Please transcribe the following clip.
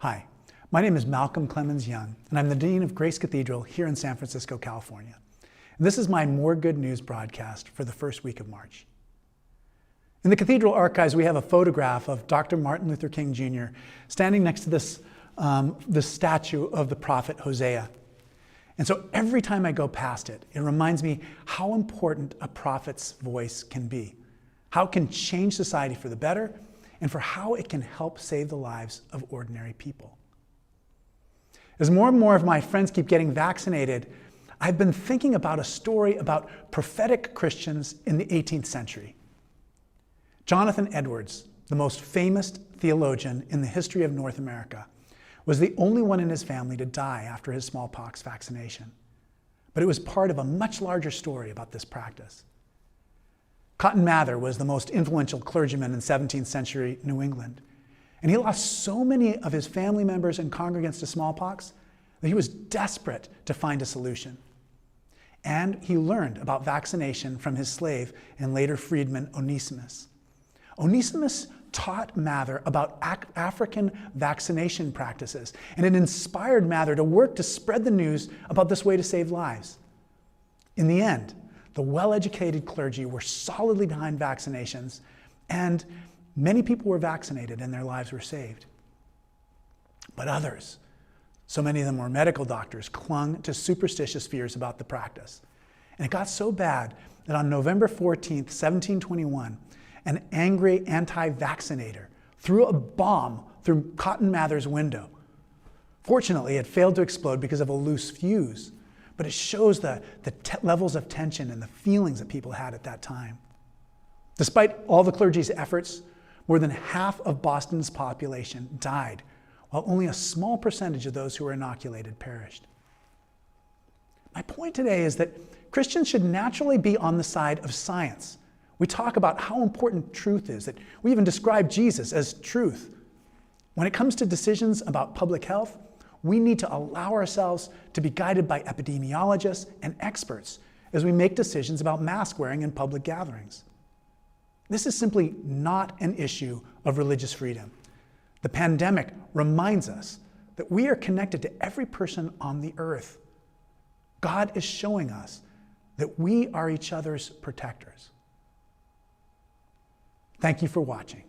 Hi, my name is Malcolm Clemens Young, and I'm the Dean of Grace Cathedral here in San Francisco, California. And this is my More Good News broadcast for the first week of March. In the Cathedral archives, we have a photograph of Dr. Martin Luther King Jr. standing next to this statue of the prophet Hosea. And so every time I go past it, it reminds me how important a prophet's voice can be, how it can change society for the better, and for how it can help save the lives of ordinary people. As more and more of my friends keep getting vaccinated, I've been thinking about a story about prophetic Christians in the 18th century. Jonathan Edwards, the most famous theologian in the history of North America, was the only one in his family to die after his smallpox vaccination. But it was part of a much larger story about this practice. Cotton Mather was the most influential clergyman in 17th century New England, and he lost so many of his family members and congregants to smallpox that he was desperate to find a solution. And he learned about vaccination from his slave and later freedman Onesimus. Onesimus taught Mather about African vaccination practices, and it inspired Mather to work to spread the news about this way to save lives. In the end, the well-educated clergy were solidly behind vaccinations, and many people were vaccinated and their lives were saved. But others, so many of them were medical doctors, clung to superstitious fears about the practice. And it got so bad that on November 14th, 1721, an angry anti-vaccinator threw a bomb through Cotton Mather's window. Fortunately, it failed to explode because of a loose fuse, but it shows the levels of tension and the feelings that people had at that time. Despite all the clergy's efforts, more than half of Boston's population died, while only a small percentage of those who were inoculated perished. My point today is that Christians should naturally be on the side of science. We talk about how important truth is, that we even describe Jesus as truth. When it comes to decisions about public health, we need to allow ourselves to be guided by epidemiologists and experts as we make decisions about mask wearing in public gatherings. This is simply not an issue of religious freedom. The pandemic reminds us that we are connected to every person on the earth. God is showing us that we are each other's protectors. Thank you for watching.